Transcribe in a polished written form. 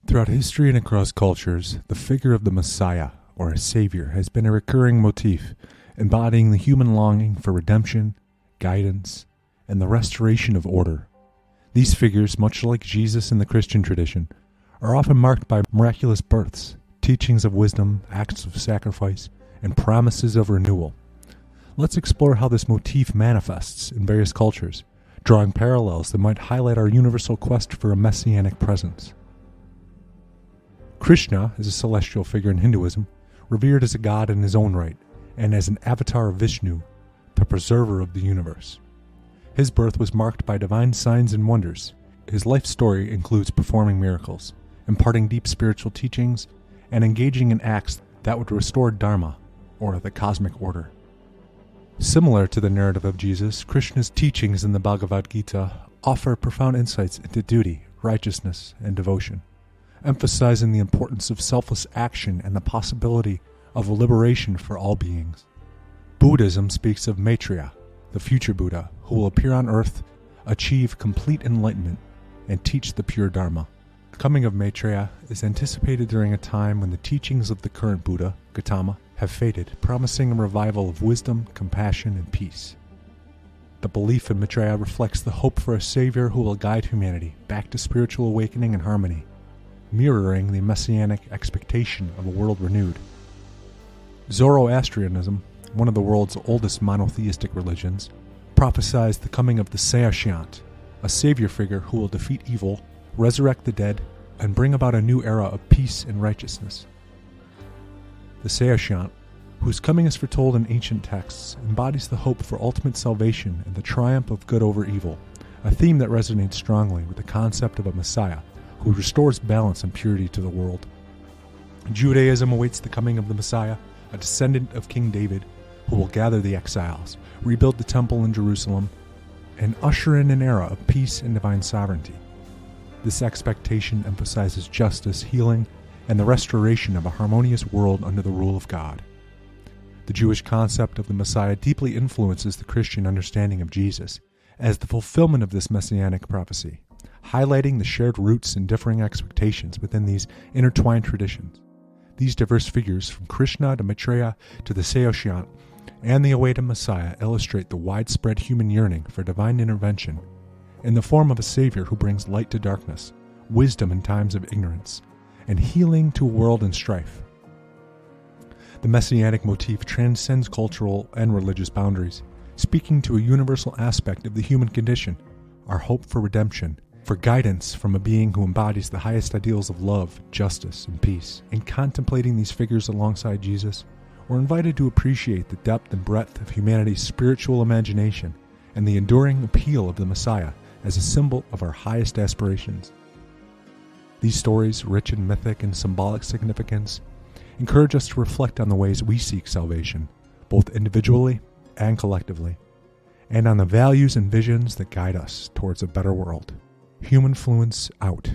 Throughout history and across cultures, the figure of the Messiah, or a savior, has been a recurring motif, embodying the human longing for redemption, guidance, and the restoration of order. These figures, much like Jesus in the Christian tradition, are often marked by miraculous births, teachings of wisdom, acts of sacrifice, and promises of renewal. Let's explore how this motif manifests in various cultures, drawing parallels that might highlight our universal quest for a messianic presence. Krishna is a celestial figure in Hinduism, revered as a god in his own right, and as an avatar of Vishnu, the preserver of the universe. His birth was marked by divine signs and wonders. His life story includes performing miracles, imparting deep spiritual teachings, and engaging in acts that would restore Dharma, or the cosmic order. Similar to the narrative of Jesus, Krishna's teachings in the Bhagavad Gita offer profound insights into duty, righteousness, and devotion, emphasizing the importance of selfless action and the possibility of liberation for all beings. Buddhism speaks of Maitreya, the future Buddha, who will appear on earth, achieve complete enlightenment, and teach the pure Dharma. The coming of Maitreya is anticipated during a time when the teachings of the current Buddha, Gautama, have faded, promising a revival of wisdom, compassion, and peace. The belief in Maitreya reflects the hope for a savior who will guide humanity back to spiritual awakening and harmony, mirroring the messianic expectation of a world renewed. Zoroastrianism, one of the world's oldest monotheistic religions, prophesies the coming of the Saoshyant, a savior figure who will defeat evil, resurrect the dead, and bring about a new era of peace and righteousness. The Saoshyant, whose coming is foretold in ancient texts, embodies the hope for ultimate salvation and the triumph of good over evil, a theme that resonates strongly with the concept of a Messiah who restores balance and purity to the world. Judaism awaits the coming of the Messiah, a descendant of King David, who will gather the exiles, rebuild the temple in Jerusalem, and usher in an era of peace and divine sovereignty. This expectation emphasizes justice, healing, and the restoration of a harmonious world under the rule of God. The Jewish concept of the Messiah deeply influences the Christian understanding of Jesus as the fulfillment of this messianic prophecy, highlighting the shared roots and differing expectations within these intertwined traditions. These diverse figures, from Krishna to Maitreya to the Saoshyant and the awaited Messiah, illustrate the widespread human yearning for divine intervention in the form of a savior who brings light to darkness, wisdom in times of ignorance, and healing to a world in strife. The messianic motif transcends cultural and religious boundaries, speaking to a universal aspect of the human condition, our hope for redemption, for guidance from a being who embodies the highest ideals of love, justice, and peace. In contemplating these figures alongside Jesus, we're invited to appreciate the depth and breadth of humanity's spiritual imagination and the enduring appeal of the Messiah as a symbol of our highest aspirations. These stories, rich in mythic and symbolic significance, encourage us to reflect on the ways we seek salvation, both individually and collectively, and on the values and visions that guide us towards a better world. Human Fluence out.